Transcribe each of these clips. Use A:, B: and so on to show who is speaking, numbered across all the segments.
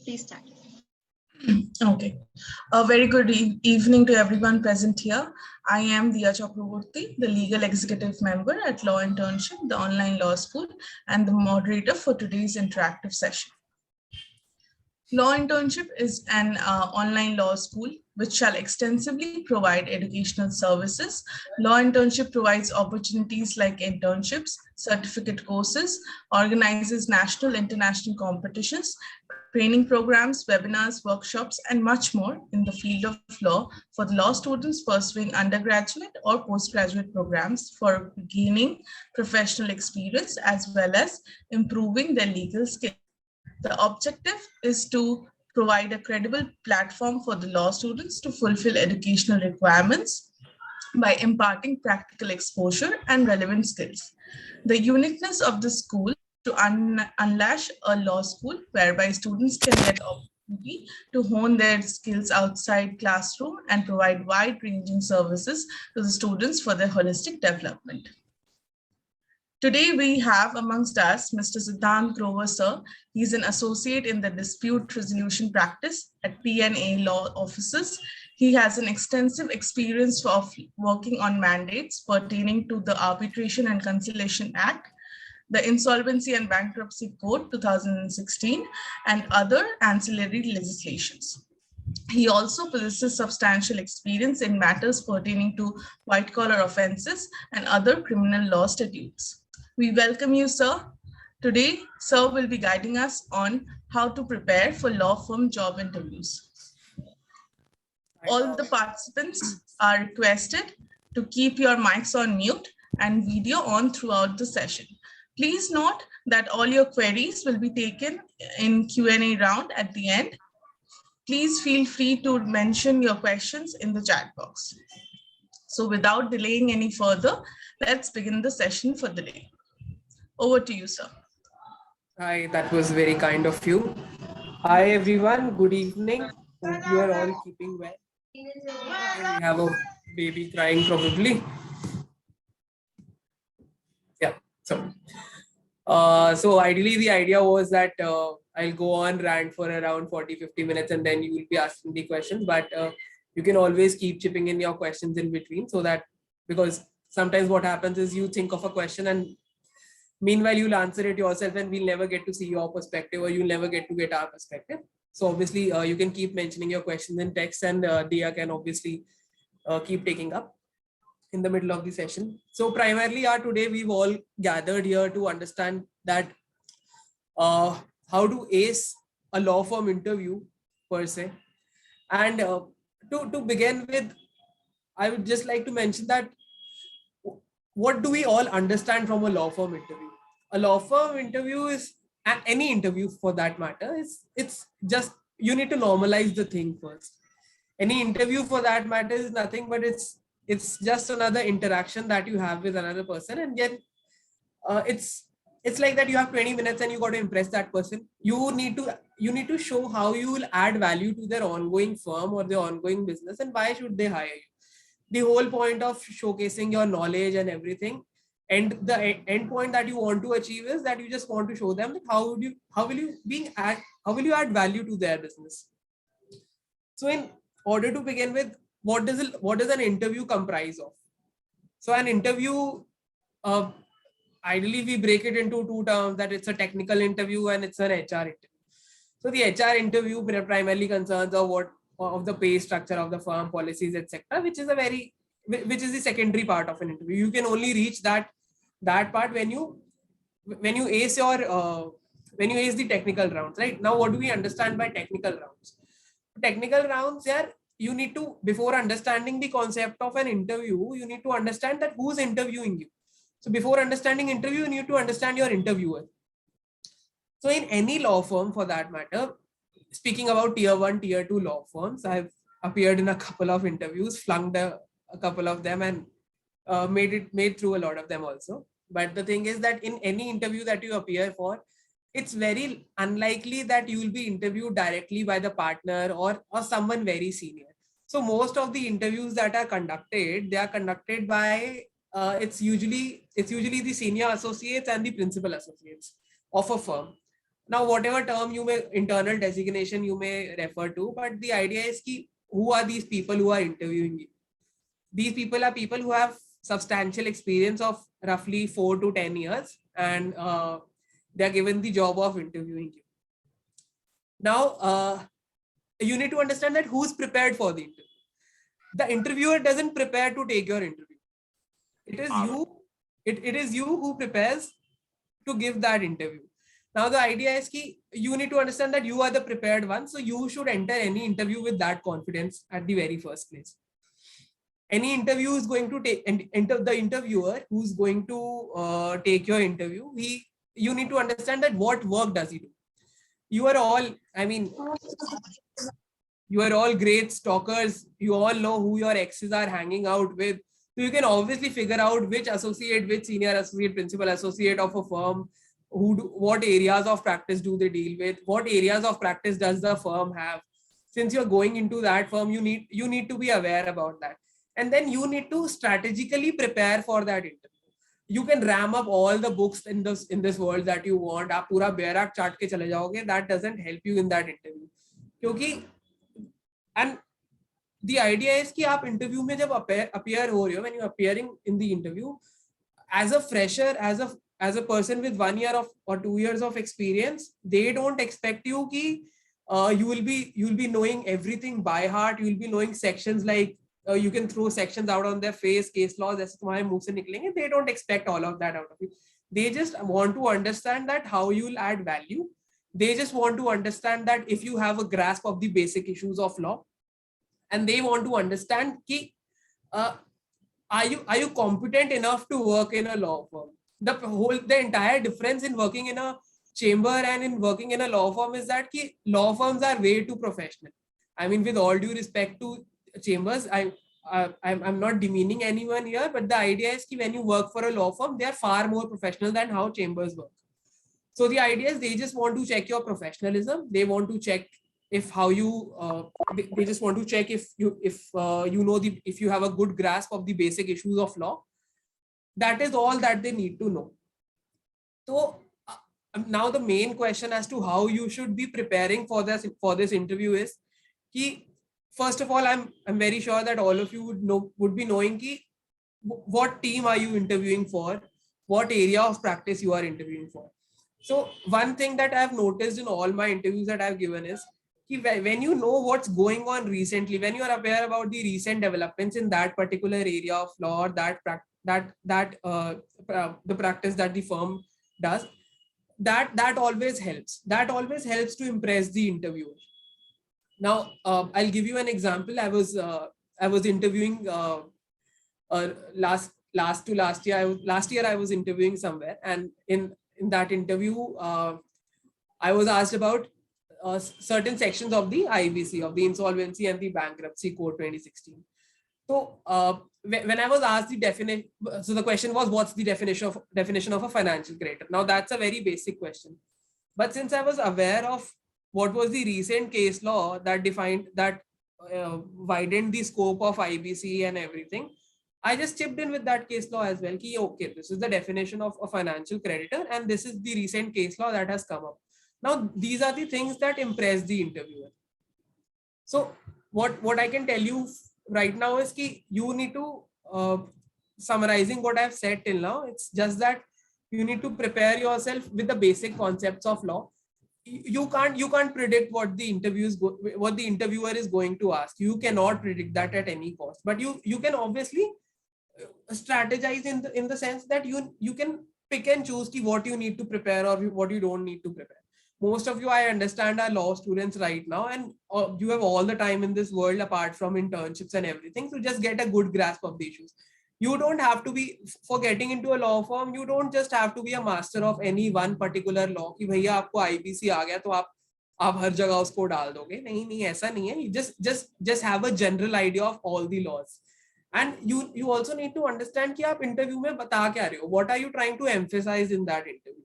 A: Please start.
B: Okay. A very good evening to everyone present here. I am Diya Chakraborty, the legal executive member at Law Internship, the online law school, and the moderator for today's interactive session. Law Internship is an online law school which shall extensively provide educational services. Law Internship provides opportunities like internships, certificate courses, organizes national, international competitions, training programs, webinars, workshops, and much more in the field of law for the law students pursuing undergraduate or postgraduate programs for gaining professional experience as well as improving their legal skills. The objective is to provide a credible platform for the law students to fulfill educational requirements by imparting practical exposure and relevant skills. The uniqueness of the school is to unlash a law school whereby students can get opportunity to hone their skills outside classroom and provide wide-ranging services to the students for their holistic development. Today, we have amongst us Mr. Siddhant Grover, sir. He's an associate in the dispute resolution practice at P&A Law Offices. He has an extensive experience of working on mandates pertaining to the Arbitration and Conciliation Act, the Insolvency and Bankruptcy Code 2016, and other ancillary legislations. He also possesses substantial experience in matters pertaining to white-collar offenses and other criminal law statutes. We welcome you, sir. Today, sir will be guiding us on how to prepare for law firm job interviews. All the participants are requested to keep your mics on mute and video on throughout the session. Please note that all your queries will be taken in Q&A round at the end. Please feel free to mention your questions in the chat box. So without delaying any further, let's begin the session for the day. Over to you, sir.
C: Hi, that was very kind of you. Hi, everyone. Good evening. Hope you are all keeping well. We have a baby crying probably. Yeah. So ideally the idea was that I'll go on rant for around 40-50 minutes and then you will be asking the questions, but you can always keep chipping in your questions in between, so that, because sometimes what happens is you think of a question and meanwhile you'll answer it yourself and we'll never get to see your perspective, or you'll never get to get our perspective. So obviously you can keep mentioning your questions in text, and Dia can obviously keep taking up in the middle of the session. So primarily today we've all gathered here to understand that how to ace a law firm interview per se. And to begin with, I would just like to mention that what do we all understand from a law firm interview? A law firm interview is, any interview for that matter, it's just, you need to normalize the thing first. Any interview for that matter is nothing but it's just another interaction that you have with another person, and yet it's like that you have 20 minutes and you got to impress that person. You need to show how you will add value to their ongoing firm or their ongoing business, and why should they hire you. The whole point of showcasing your knowledge and everything, and the end point that you want to achieve is that you just want to show them that how will you add value to their business. So in order to begin with, what does an interview comprise of? So an interview, ideally we break it into two terms, that it's a technical interview and it's an HR interview. So the HR interview primarily concerns of the pay structure of the firm, policies, etc., which is the secondary part of an interview. You can only reach that part when you ace the technical rounds, right? Now, what do we understand by technical rounds? Technical rounds, you need to, before understanding the concept of an interview, you need to understand that who's interviewing you. So before understanding interview, you need to understand your interviewer. So in any law firm for that matter, speaking about tier 1, tier 2 law firms, I've appeared in a couple of interviews, flunked a couple of them, and made through a lot of them also. But the thing is that in any interview that you appear for, it's very unlikely that you will be interviewed directly by the partner or someone very senior. So most of the interviews that are conducted, they are conducted by it's usually the senior associates and the principal associates of a firm. Now, whatever term you may, internal designation you may refer to, but the idea is ki, who are these people who are interviewing you? These people are people who have substantial experience of roughly 4 to 10 years, and they are given the job of interviewing you. Now, you need to understand that who's prepared for the interview. The interviewer doesn't prepare to take your interview. It is you. It is you who prepares to give that interview. Now, the idea is ki you need to understand that you are the prepared one. So you should enter any interview with that confidence at the very first place. Any interview is going to take, and the interviewer who's going to take your interview, you need to understand that what work does he do. You are all, I mean, you are all great stalkers. You all know who your exes are hanging out with. So you can obviously figure out which associate, which senior associate, principal associate of a firm, what areas of practice do they deal with, what areas of practice does the firm have. Since you're going into that firm, you need to be aware about that. And then you need to strategically prepare for that interview. You can ram up all the books in this world that you want. आप पूरा बैराक चाट के चले जाओगे. That doesn't help you in that interview. क्योंकि and the idea is कि आप interview में जब appear हो रहे हो, when you're appearing in the interview, as a fresher, as a person with 1 year or 2 years of experience, they don't expect you कि you will be knowing everything by heart. You will be knowing sections like you can throw sections out on their face, case laws, ऐसे तुम्हारे मुंह से निकलेंगे. They don't expect all of that out of you. They just want to understand that how you will add value. They just want to understand that if you have a grasp of the basic issues of law, and they want to understand ki, are you competent enough to work in a law firm? The entire difference in working in a chamber and in working in a law firm is that ki, law firms are way too professional. I mean, with all due respect to chambers, I'm not demeaning anyone here, but the idea is ki when you work for a law firm, they are far more professional than how chambers work. So the idea is they just want to check your professionalism. They want to check if how you they just want to check if you know if you have a good grasp of the basic issues of law. That is all that they need to know. So now the main question as to how you should be preparing for this interview is ki, first of all, I'm very sure that all of you would be knowing ki, what team are you interviewing for, what area of practice you are interviewing for. So one thing that I've noticed in all my interviews that I've given is when you know what's going on recently, when you are aware about the recent developments in that particular area of law, or the practice that the firm does, that always helps. That always helps to impress the interviewer. Now, I'll give you an example. I was interviewing last year I was interviewing somewhere, and in that interview, I was asked about certain sections of the IBC, of the Insolvency and the Bankruptcy Code 2016. So when I was asked the definition, so the question was, what's the definition of a financial creditor? Now that's a very basic question. But since I was aware of what was the recent case law that widened the scope of IBC and everything, I just chipped in with that case law as well. Ki, okay, this is the definition of a financial creditor, and this is the recent case law that has come up. Now, these are the things that impress the interviewer. So what I can tell you right now is ki you need to, summarizing what I've said till now, it's just that you need to prepare yourself with the basic concepts of law. You can't predict what the interviewer is going to ask. You cannot predict that at any cost, but you can obviously strategize in the sense that you can pick and choose what you need to prepare or what you don't need to prepare. Most of you, I understand, are law students right now, and you have all the time in this world apart from internships and everything to just get a good grasp of the issues. You don't have to be, for getting into a law firm, you don't just have to be a master of any one particular law कि भैया आपको IBC आ गया तो आप हर जगह उसको डाल दोगे. नहीं ऐसा नहीं है. Just have a general idea of all the laws. And you also need to understand कि आप interview में बता क्या रहे हो. What are you trying to emphasize in that interview?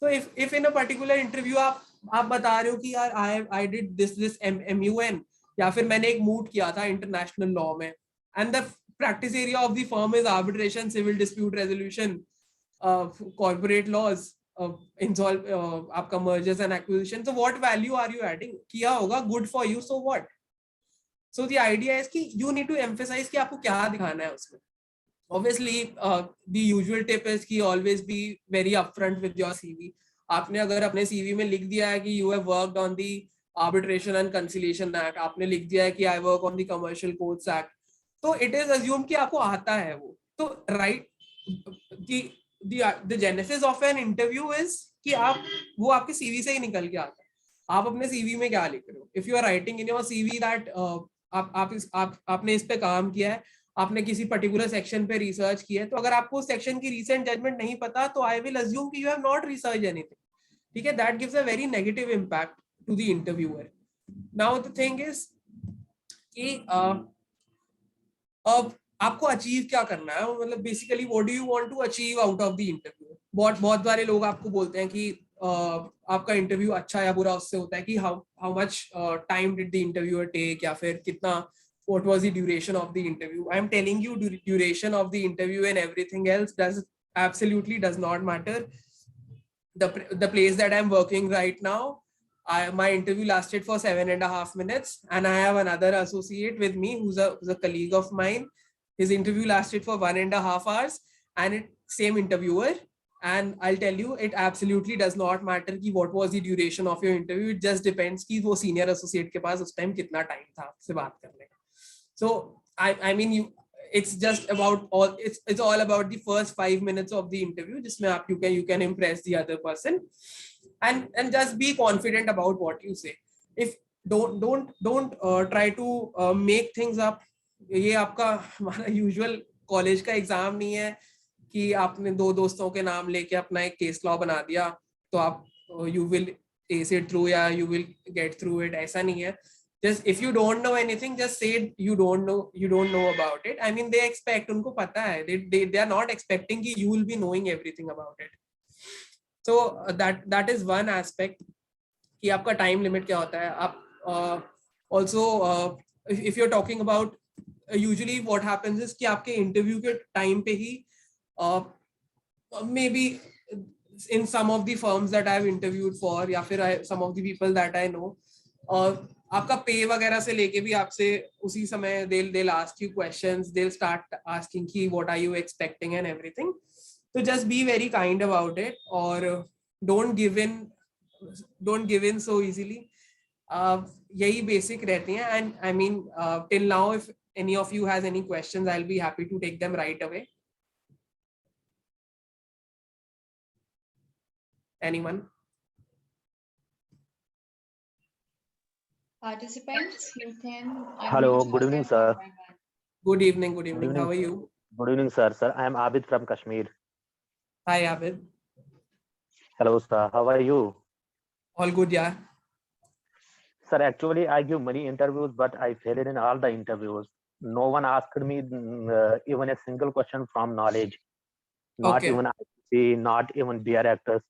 C: So if in a particular interview आप बता रहे हो कि यार I did this MUN, या फिर मैंने एक मूट किया था international law में, and the practice area of the firm is arbitration, civil dispute resolution, corporate laws, insolve आपका mergers and acquisition. So what value are you adding? किया होगा, good for you, so what? So the idea is कि you need to emphasize कि आपको क्या दिखाना है उसमें. Obviously, the usual tip is कि always be very upfront with your CV. आपने अगर अपने CV में लिख दिया है कि you have worked on the Arbitration and Conciliation Act, आपने लिख दिया है कि I work on the Commercial Codes Act, तो it is assumed कि आपको आता है वो. तो right, the genesis of an interview is कि आप वो आपके CV से ही निकल के आता है. आप अपने CV में क्या लिख रहे हो? If you are writing in your CV that आपने इस पे काम किया है, आपने किसी पर्टिकुलर सेक्शन पे रिसर्च किया है, तो अगर आपको उस सेक्शन की रीसेंट जजमेंट नहीं पता तो आई विल अज्यूम कि you have not research anything. ठीक है, that gives a very negative impact to the interviewer. Now the thing is कि अब आपको अचीव क्या करना है, मतलब basically what do you want to achieve out of the interview. बहुत सारे लोग आपको बोलते हैं कि आपका इंटरव्यू अच्छा या बुरा उससे होता है कि how much time did the interviewer take, या फिर कितना what was the duration of the interview. I am telling you, duration of the interview and everything else absolutely does not matter. The place that I'm working right now, my interview lasted for 7.5 minutes, and I have another associate with me who's a colleague of mine. His interview lasted for 1.5 hours, and same interviewer. And I'll tell you, it absolutely does not matter कि what was the duration of your interview. It just depends कि वो senior associate के पास उस time कितना time था आपसे बात करने का. So I mean, it's just about it's all about the first 5 minutes of the interview, जिसमें आप you can impress the other person, and just be confident about what you say. If don't try to make things up. ये आपका हमारा usual college का exam नहीं है कि आपने दो दोस्तों के नाम लेके अपना एक केस लॉ बना दिया तो आप you will ace it through या you will get through it. ऐसा नहीं है. Just if you don't know anything, just say you don't know about it. I mean, they expect, उनको पता है, they are not expecting कि you will be knowing everything about it. So that is one aspect कि आपका time limit क्या होता है. आप also if you're talking about usually what happens is कि आपके interview के time पे ही maybe in some of the firms that I've interviewed for या फिर some of the people that I know, आपका पे वगैरह से लेके भी आपसे उसी समय they'll ask you questions, they'll start asking कि what are you expecting and everything. So just be very kind about it, or don't give in so easily. यही basic रहती हैं. And I mean, till now, if any of you has any questions, I'll be happy to take them right away. Anyone?
A: Participants, you can.
D: Hello, good evening, sir.
C: Good evening. How are you?
D: Good evening, sir. Sir, I am Abid from Kashmir.
C: Hi, Abid.
D: Hello, sir. How are you?
C: All good, yeah.
D: Sir, actually, I give many interviews, but I failed in all the interviews. No one asked me even a single question from knowledge. Not
C: Okay.
D: even ICC, not even BR actors.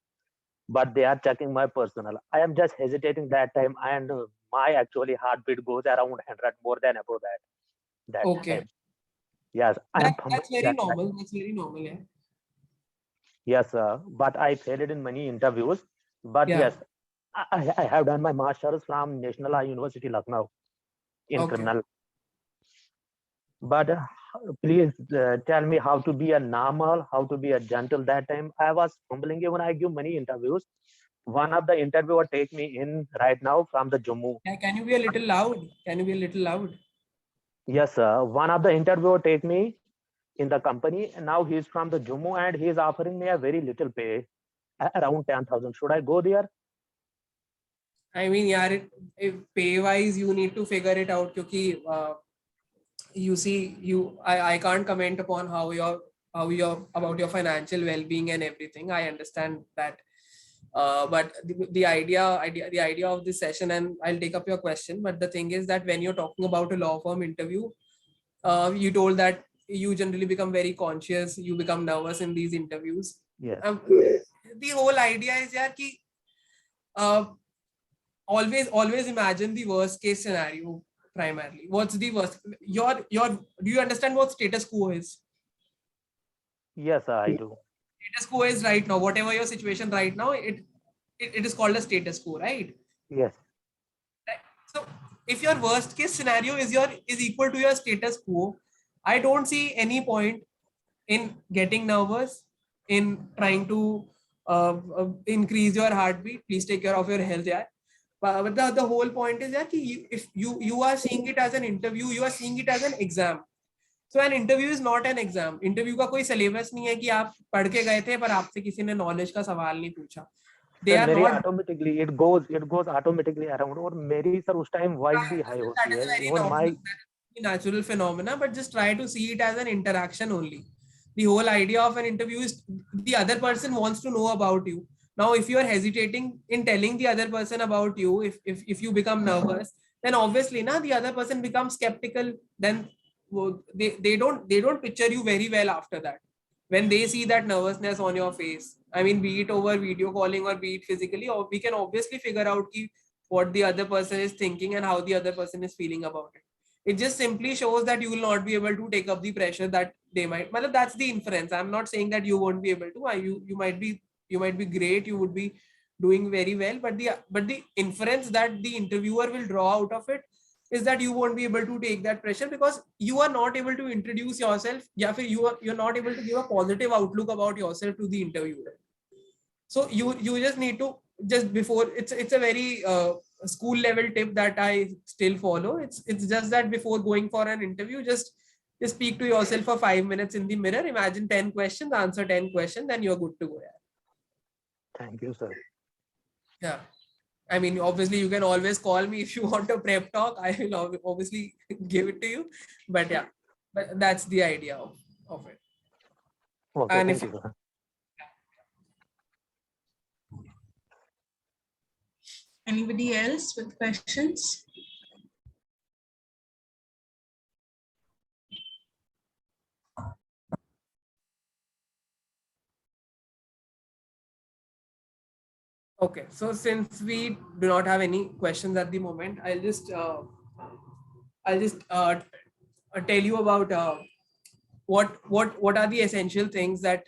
D: But they are checking my personal. I am just hesitating that time, and my actually heartbeat goes around 100 more than above that
C: Okay.
D: time. Yes,
C: That's very normal. That's very normal, yeah.
D: Yes, but I failed in many interviews. But
C: Yeah.
D: yes, I have done my master's from National Law University, Lucknow, in
C: Okay.
D: criminal. But please tell me how to be a normal, how to be a gentle. That time I was fumbling when I give many interviews. One of the interviewer take me in right now from the Jammu.
C: Yeah, can you be a little loud?
D: Yes, one of the interviewer take me in the company, and now he's from the Jammu and he is offering me a very little pay, around 10,000. Should I go there?
C: I mean, yeah, if pay wise you need to figure it out because you see, I can't comment upon how you're about your financial well-being and everything. I understand that. But the idea of this session, and I'll take up your question, but the thing is that when you're talking about a law firm interview, you told that you generally become very conscious, you become nervous in these interviews.
D: Yes.
C: The whole idea is that always imagine the worst case scenario primarily. What's the worst? Do you understand what status quo is?
D: Yes, I do.
C: status quo is right now, whatever your situation right now, it is called a status quo, right?
D: Yes.
C: Right. So if your worst case scenario is equal to your status quo, I don't see any point in getting nervous, in trying to increase your heartbeat. Please take care of your health, yeah. But the whole point is that if you are seeing it as an interview, you are seeing it as an exam. So an interview is not an exam. Interview का कोई syllabus नहीं है कि आप पढ़ के गए थे पर आपसे किसी ने knowledge का सवाल नहीं पूछा. They
D: Sir,
C: are
D: very
C: not.
D: automatically it goes automatically around. और मेरी सर उस टाइम voice भी high
C: That
D: होती
C: is
D: है.
C: very
D: Even
C: normal,
D: my
C: natural phenomena, but just try to see it as an interaction only. The whole idea of an interview is the other person wants to know about you. Now, if you are hesitating in telling the other person about you, if you become nervous, then obviously the other person becomes skeptical. Then they don't picture you very well after that. When they see that nervousness on your face, I mean, be it over video calling or be it physically, or we can obviously figure out what the other person is thinking and how the other person is feeling about it. It just simply shows that you will not be able to take up the pressure that they might. Well, that's the inference. I'm not saying that you won't be able to. You might be great. You would be doing very well. But the inference that the interviewer will draw out of it is that you won't be able to take that pressure because you are not able to introduce yourself. Yeah, you're not able to give a positive outlook about yourself to the interviewer. So you just need to just before it's a very school level tip that I still follow. It's just that before going for an interview, just speak to yourself for 5 minutes in the mirror. Imagine 10 questions, answer 10 questions, then you're good to go.
D: thank you, sir.
C: Yeah. I mean, obviously, you can always call me if you want a prep talk. I will obviously give it to you. But yeah, but that's the idea of it.
D: Okay,
C: And
D: thank you, sir.
B: Anybody else with questions?
C: Okay, so since we do not have any questions at the moment, I'll just tell you about what are the essential things that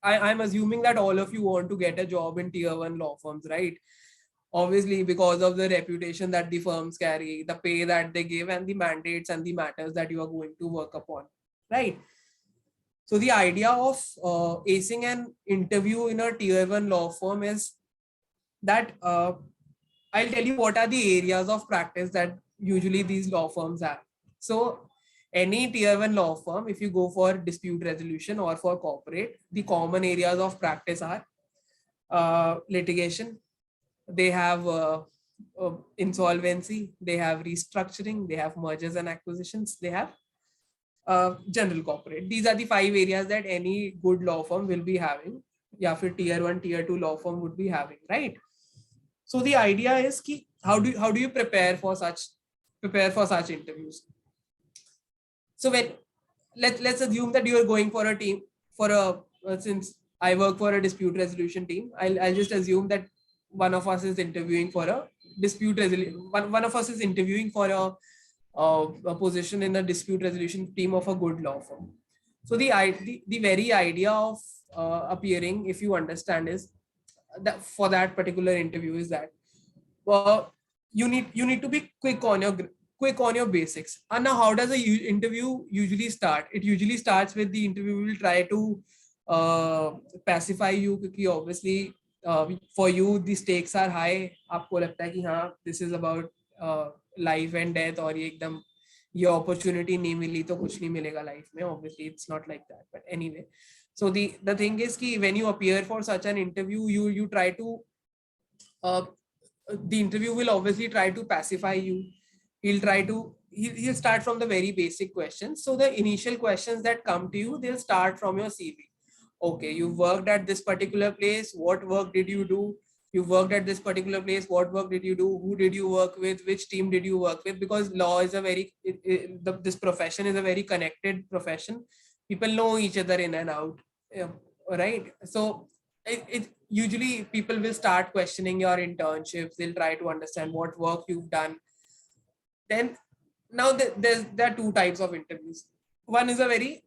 C: I'm assuming that all of you want to get a job in tier 1 law firms, right? Obviously, because of the reputation that the firms carry, the pay that they give, and the mandates and the matters that you are going to work upon, right? So the idea of acing an interview in a tier 1 law firm is that I'll tell you what are the areas of practice that usually these law firms have. So any tier 1 law firm, if you go for dispute resolution or for corporate, the common areas of practice are litigation. They have insolvency, they have restructuring, they have mergers and acquisitions, they have general corporate. These are the 5 areas that any good law firm will be having. Yeah, for tier 1, tier 2 law firm would be having, right? So the idea is how do you prepare for such interviews? So when let's assume that you are going for a team since I work for a dispute resolution team, I'll just assume that one of us is interviewing for a dispute resolution. One of us is interviewing for a position in a dispute resolution team of a good law firm. So the very idea of appearing, if you understand, is that for that particular interview is that you need to be quick on your basics. And now, how does the interview usually start? It usually starts with the interview will try to pacify you, because obviously for you the stakes are high. आपको लगता है कि हाँ, this is about life and death, और ये एकदम ये opportunity नहीं मिली तो कुछ नहीं मिलेगा life में. Obviously it's not like that, but anyway. So the thing is कि when you appear for such an interview, you try to the interview will obviously try to pacify you. He'll start from the very basic questions. So the initial questions that come to you, they'll start from your CV. Okay, you worked at this particular place. What work did you do? You worked at this particular place. What work did you do? Who did you work with? Which team did you work with? Because law is this profession is a very connected profession. People know each other in and out, right? So it usually people will start questioning your internships. They'll try to understand what work you've done. Then now there are 2 types of interviews. One is a very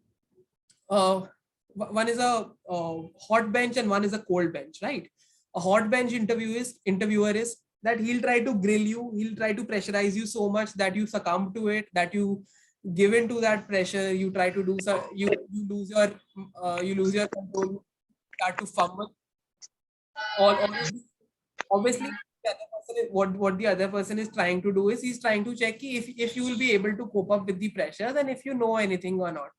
C: one is a hot bench and one is a cold bench, right? A hot bench interviewer is that he'll try to grill you, he'll try to pressurize you so much that you succumb to it, that you give in to that pressure, you try to do so, you lose your control, you start to fumble. Obviously the other person what the other person is trying to do is he's trying to check if you will be able to cope up with the pressures and if you know anything or not.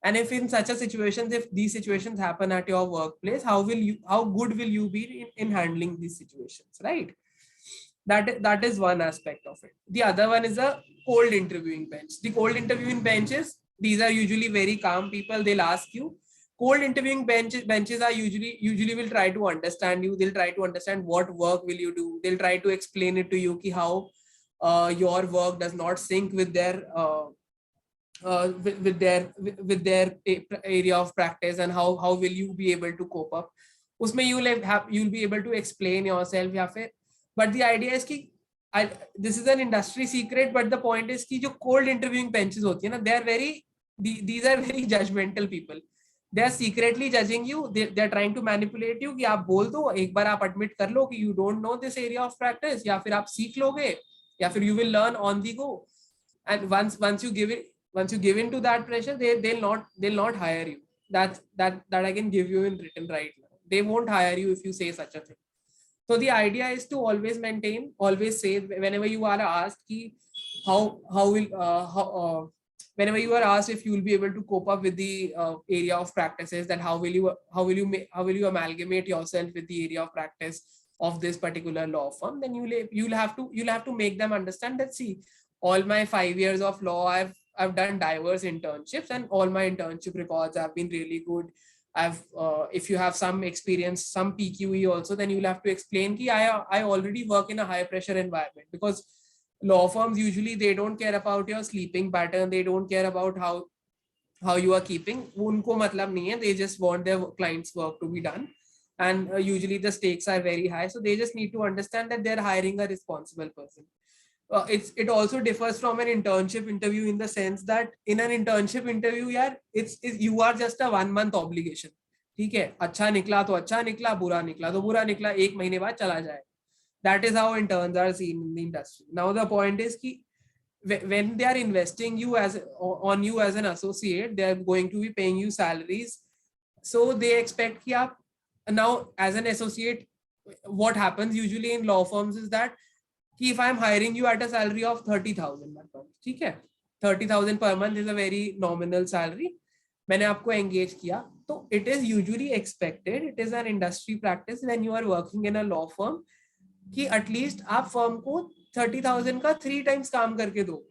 C: And if in such a situations, if these situations happen at your workplace, how good will you be in handling these situations, right? That is one aspect of it. The other one is a cold interviewing bench. The cold interviewing benches, these are usually very calm people. They'll ask you. Cold interviewing benches are usually will try to understand you. They'll try to understand what work will you do. They'll try to explain it to you ki how your work does not sync with their with their area of practice, and how will you be able to cope up. Usme you'll be able to explain yourself या फिर, but the idea is कि this is an industry secret, but the point is कि जो cold interviewing benches होती है ना, these are very judgmental people. They are secretly judging you. They are trying to manipulate you कि आप बोल दो, एक बार आप admit कर लो कि you don't know this area of practice, या फिर आप सीख लोगे, या फिर you will learn on the go. And once you give in to that pressure, they'll not hire you. That I can give you in written right now. They won't hire you if you say such a thing. So the idea is to always say whenever you are asked ki whenever you are asked if you will be able to cope up with the area of practices, then how will you amalgamate yourself with the area of practice of this particular law firm, then you'll have to make them understand that, see, all my 5 years of law, I've done diverse internships, and all my internship records have been really good. If you have some experience, some PQE also, then you'll have to explain ki I already work in a high pressure environment, because law firms usually they don't care about your sleeping pattern, they don't care about how you are keeping. Unko matlab nahi hai, they just want their clients' work to be done, and usually the stakes are very high, so they just need to understand that they're hiring a responsible person. It also differs from an internship interview in the sense that in an internship interview, you are just a 1 month obligation. ठीक है, अच्छा निकला तो अच्छा निकला, बुरा निकला तो बुरा निकला, 1 महीने बाद चला जाए. That is how interns are seen in the industry. Now the point is कि when they are investing on you as an associate, they are going to be paying you salaries. So they expect कि आप now as an associate, what happens usually in law firms is that if I'm hiring you at a salary of 30,000 per month, ठीक है, 30,000 per month is a very nominal salary. मैंने आपको engage किया, तो it is usually expected, it is an industry practice when you are working in a law firm कि at least आप firm को 30,000 का 3 times काम करके दो.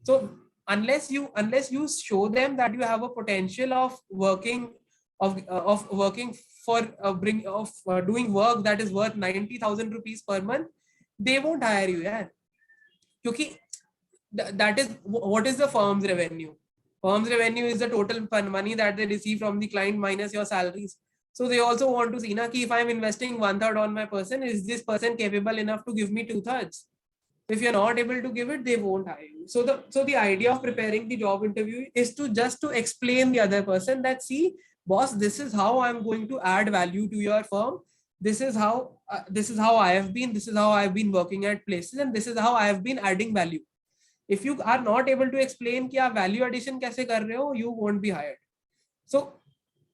C: So unless you show them that you have a potential of working for doing work that is worth 90,000 rupees per month, they won't hire you, yaar. Kyunki that is what is the firm's revenue. Firm's revenue is the total money that they receive from the client minus your salaries. So they also want to see na ki if I'm investing 1/3 on my person, is this person capable enough to give me 2/3? If you're not able to give it, they won't hire you. So the idea of preparing the job interview is to explain the other person that, see, boss, this is how I'm going to add value to your firm. This is how I have been working at places, and this is how I have been adding value. If you are not able to explain कि आप value addition कैसे कर रहे हो, you won't be hired. So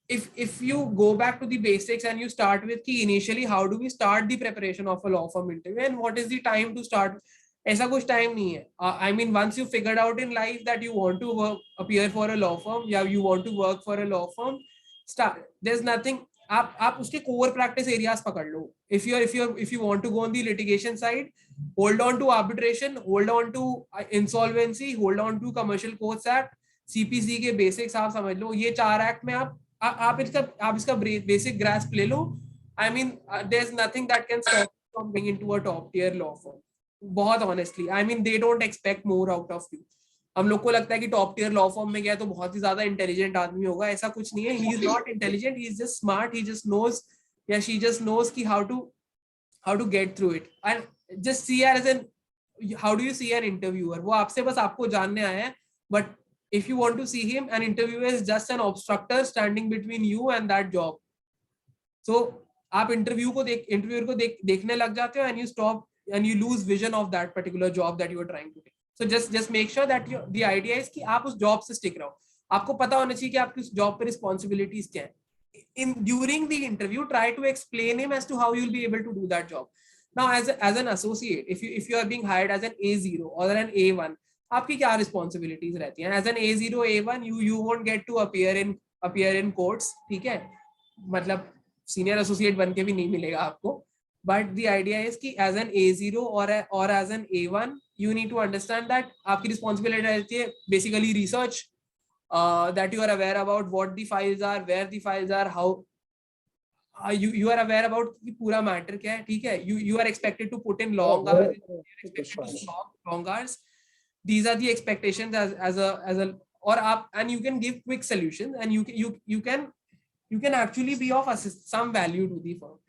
C: if you go back to the basics and you start with कि initially how do we start the preparation of a law firm interview and what is the time to start, ऐसा कुछ time नहीं है. I mean, once you figured out in life that you want to appear for a law firm, या you want to work for a law firm, start. There's nothing. आप उसके core practice areas पकड़ लो. If you want to go on the litigation side, hold on to arbitration, hold on to insolvency, hold on to commercial courts act, CPC के basics आप समझ लो. ये 4 act में आप इसका basic grasp ले लो. I mean, there's nothing that can stop you from being into a top tier law firm. बहुत honestly, I mean, they don't expect more out of you. हम लोग को लगता है कि टॉप टियर लॉ फॉर्म में गया तो बहुत ही ज्यादा इंटेलिजेंट आदमी होगा, ऐसा कुछ नहीं है. He is not intelligent, he is just smart, he just knows या शी जस्ट नोज कि how to get through it. And just see as an, how do you see an interviewer, वो आपसे बस आपको जानने आया है, but if you want to see him, an interviewer is just an obstructor standing between you and that job. So आप interviewer को देखने लग जाते हो, and you stop and you lose vision of that particular job that you are trying to take. So just make sure that the idea is कि आप उस job से stick रहो. आपको पता होना चाहिए कि आपकी उस job पे responsibilities क्या है. During the interview, try to explain him as to how you'll be able to do that job. Now, as an associate, if you are being hired as an A0 or an A1, आपकी क्या responsibilities रहती हैं? As an A0, A1, you won't get to appear in courts, ठीक है? मतलब senior associate बन के भी नहीं मिलेगा आपको. But the idea is कि as an A0 or as an A1, you need to understand that आपकी responsibility रहती है basically research, that you are aware about what the files are, where the files are, how you are aware about कि पूरा matter क्या है, ठीक है? You are expected to put in long hours. Long hours. These are the expectations as a or up, and you can give quick solutions, and you can actually be of some value to the firm.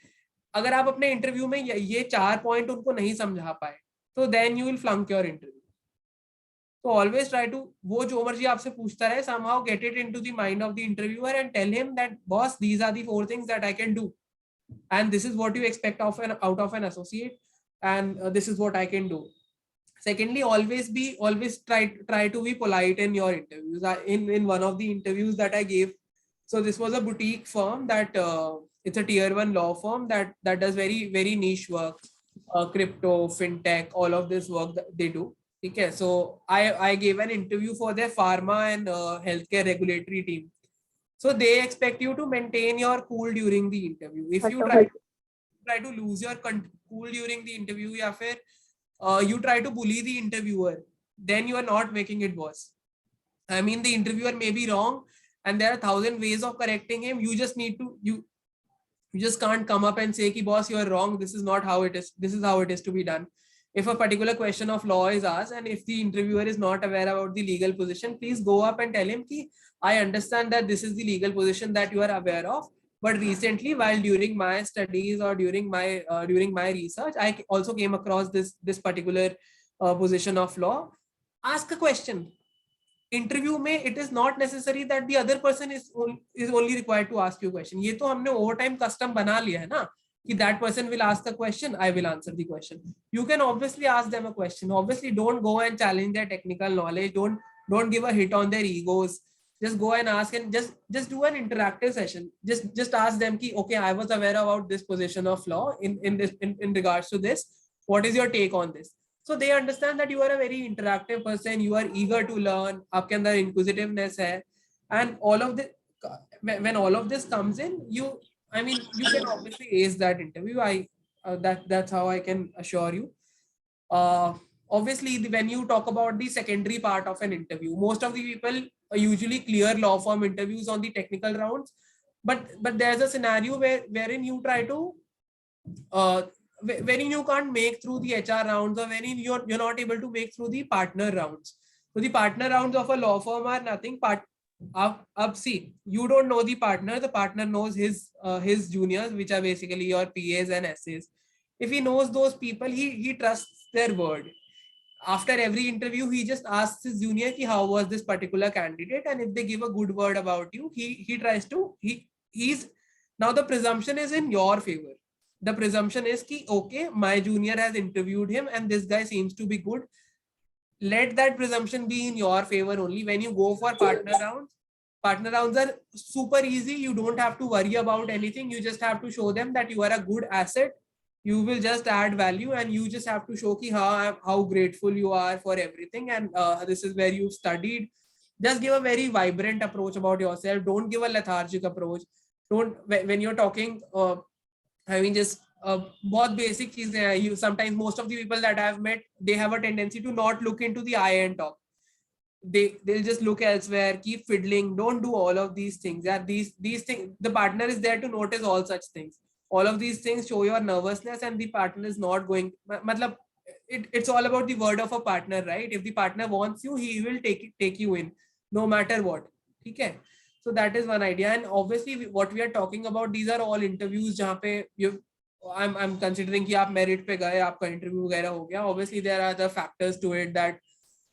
C: अगर आप अपने interview में ये 4 point उनको नहीं समझा पाए, तो then you will flunk your interview. So always try to, वो जो मर्जी आपसे पूछता रहे, somehow get it into the mind of the interviewer and tell him that boss, these are the 4 things that I can do, and this is what you expect out of an associate, and this is what I can do. Secondly, always try to be polite in your interviews. In one of the interviews that I gave, so this was a boutique firm that it's a tier 1 law firm that does very, very niche work, crypto, fintech, all of this work that they do. Okay, so I gave an interview for their pharma and healthcare regulatory team. So they expect you to maintain your cool during the interview. If you try to lose your cool during the interview, या फिर you try to bully the interviewer, then you are not making it worse. I mean, the interviewer may be wrong, and there are 1,000 ways of correcting him. You just need to you just can't come up and say ki boss, you are wrong, this is not how it is, this is how it is to be done. If a particular question of law is asked, and if the interviewer is not aware about the legal position, please go up and tell him ki I understand that this is the legal position that you are aware of, but recently, while during my studies or during my research, I also came across this particular position of law. Ask a question. Interview में it is not necessary that the other person is only required to ask you a question. ये तो हमने overtime custom बना लिया है ना, कि that person will ask a question, I will answer the question. You can obviously ask them a question. Obviously, don't go and challenge their technical knowledge. Don't give a hit on their egos. Just go and ask, and just do an interactive session. Just ask them ki, okay, I was aware about this position of law in regards to this. What is your take on this? So they understand that you are a very interactive person. You are eager to learn. आपके अंदर inquisitiveness है, and all of this, when all of this comes in, you can obviously ace that interview. That's how I can assure you. Obviously, when you talk about the secondary part of an interview, most of the people usually clear law firm interviews on the technical rounds, but there's a scenario wherein you try to wherein you can't make through the HR rounds, or wherein you're not able to make through the partner rounds. So the partner rounds of a law firm are nothing. See, you don't know the partner knows his juniors, which are basically your PAs and SAs. If he knows those people, he trusts their word. After every interview, he just asks his junior ki how was this particular candidate, and if they give a good word about you, he tries to he's now the presumption is in your favor. The presumption is ki okay, my junior has interviewed him and this guy seems to be good. Let that presumption be in your favor only. When you go for partner rounds are super easy. You don't have to worry about anything. You just have to show them that you are a good asset. You will just add value, and you just have to show ki how grateful you are for everything, and this is where you've studied. Just give a very vibrant approach about yourself. Don't give a lethargic approach. Don't, when you're talking, just बहुत basic चीजें हैं. You sometimes, most of the people that I've met, they have a tendency to not look into the eye and talk. They'll just look elsewhere, keep fiddling. Don't do all of these things. Yeah, these things, the partner is there to notice all such things. All of these things show your nervousness, and the partner is not going. Matlab, it's all about the word of a partner, right? If the partner wants you, he will take you in, no matter what. Okay. So that is one idea. And obviously, what we are talking about, these are all interviews जहाँ पे I'm considering कि आप merit पे गए, आपका interview वगैरह हो गया. Obviously, there are other factors to it that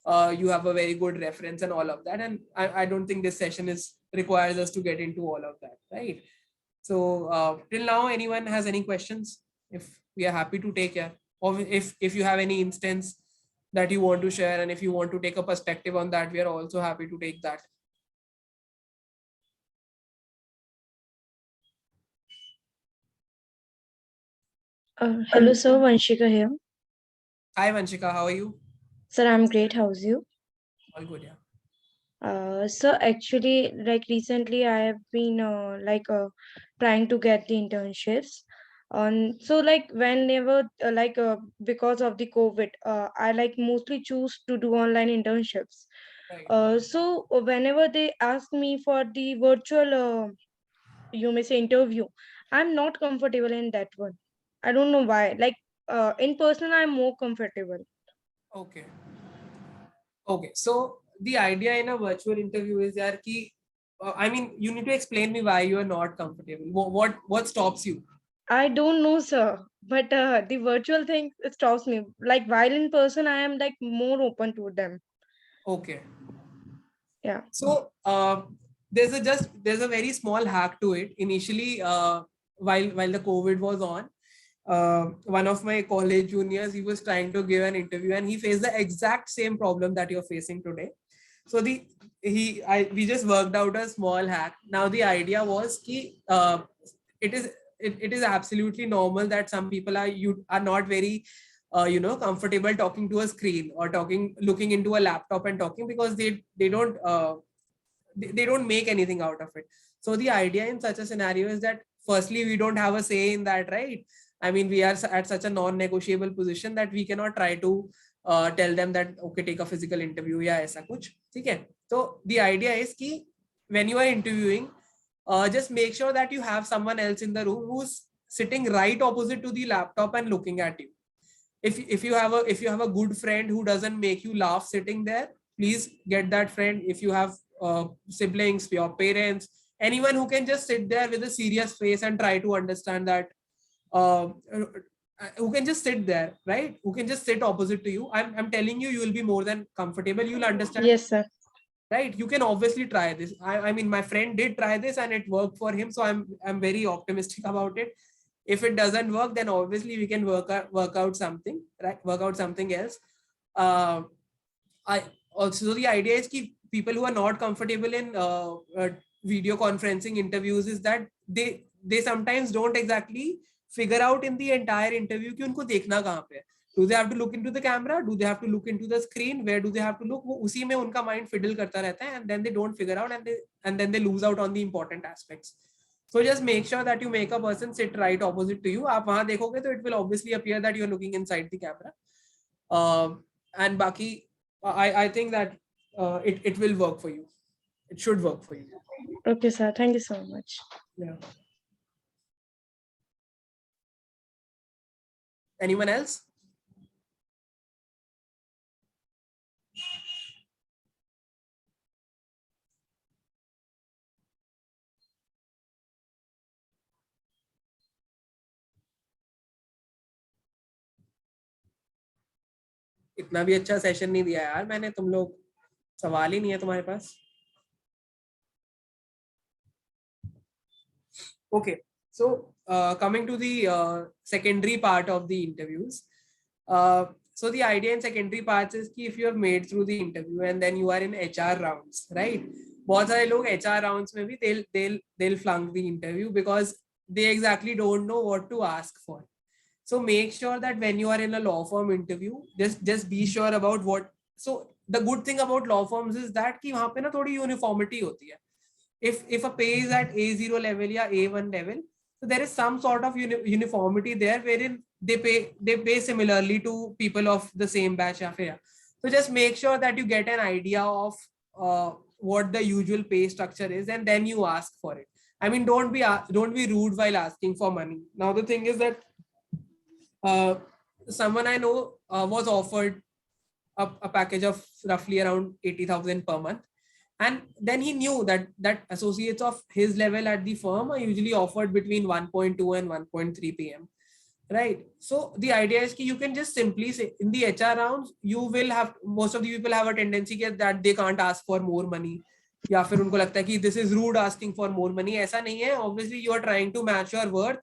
C: you have a very good reference and all of that. And I don't think this session requires us to get into all of that, right? So till now, anyone has any questions? If we are happy to take care, or if you have any instance that you want to share, and if you want to take a perspective on that, we are also happy to take that.
E: Hello, sir. Vanshika here.
C: Hi, Vanshika, how are you?
E: Sir, I'm great. How's you?
C: All good, yeah.
E: So actually, like recently, I have been trying to get the internships. So like whenever because of the COVID, I like mostly choose to do online internships.
C: Right.
E: So whenever they ask me for the virtual, you may say interview, I'm not comfortable in that one. I don't know why. Like in person, I'm more comfortable.
C: Okay. Okay. So the idea in a virtual interview is that I mean, you need to explain me why you are not comfortable. What stops you?
E: I don't know, sir. But the virtual thing stops me. Like while in person, I am like more open to them.
C: Okay.
E: Yeah.
C: So there's a very small hack to it. Initially, while the COVID was on, one of my college juniors, he was trying to give an interview, and he faced the exact same problem that you're facing today. So we just worked out a small hack. Now the idea was it is absolutely normal that some people are not very comfortable talking to a screen or looking into a laptop and talking, because they don't make anything out of it. So the idea in such a scenario is that firstly, we don't have a say in that, right? I mean, we are at such a non-negotiable position that we cannot try to tell them that okay, take a physical interview या ऐसा कुछ, ठीक है? So the idea is कि when you are interviewing, just make sure that you have someone else in the room who's sitting right opposite to the laptop and looking at you. If you have a good friend who doesn't make you laugh sitting there, please get that friend. If you have siblings, your parents, anyone who can just sit there with a serious face and try to understand that, who can just sit there, right? Who can just sit opposite to you. I'm telling you, you will be more than comfortable. You'll understand.
E: Yes, sir.
C: Right? You can obviously try this. I mean, my friend did try this and it worked for him, so I'm very optimistic about it. If it doesn't work, then obviously we can work out something, right? Work out something else. I also, the idea is that people who are not comfortable in video conferencing interviews is that they sometimes don't exactly figure out in the entire interview कि उनको देखना कहाँ पे है. Do they have to look into the camera? Do they have to look into the screen? Where do they have to look? वो उसी में उनका mind fiddle करता रहता है, and then they don't figure out, and then they lose out on the important aspects. So just make sure that you make a person sit right opposite to you. आप वहाँ देखोगे तो it will obviously appear that you're looking inside the camera. And बाकी I think that it will work for you. It should work for you.
E: Okay, sir. Thank you so much.
C: Yeah. Anyone else? इतना भी अच्छा session नहीं दिया यार मैंने. तुम लोग सवाल ही नहीं है तुम्हारे पास. Okay, so coming to the secondary part of the interviews. So the idea in secondary parts is कि if you have made through the interview and then you are in HR rounds, right? बहुत सारे लोग HR rounds में भी they'll flunk the interview because they exactly don't know what to ask for. So make sure that when you are in a law firm interview, just be sure about what. So the good thing about law firms is that कि वहाँ पे ना थोड़ी uniformity होती है. If a pay is at A0 level या A1 level, so there is some sort of uniformity there wherein they pay similarly to people of the same batch. So just make sure that you get an idea of what the usual pay structure is, and then you ask for it. I mean, don't be rude while asking for money. Now the thing is that someone I know was offered a package of roughly around 80,000 per month. And then he knew that associates of his level at the firm are usually offered between 1.2 and 1.3 PM. right? So the idea is that you can just simply say in the HR rounds, you will have, most of the people have a tendency that they can't ask for more money, या फिर उनको लगता है कि this is rude asking for more money. ऐसा नहीं है. Obviously you are trying to match your worth.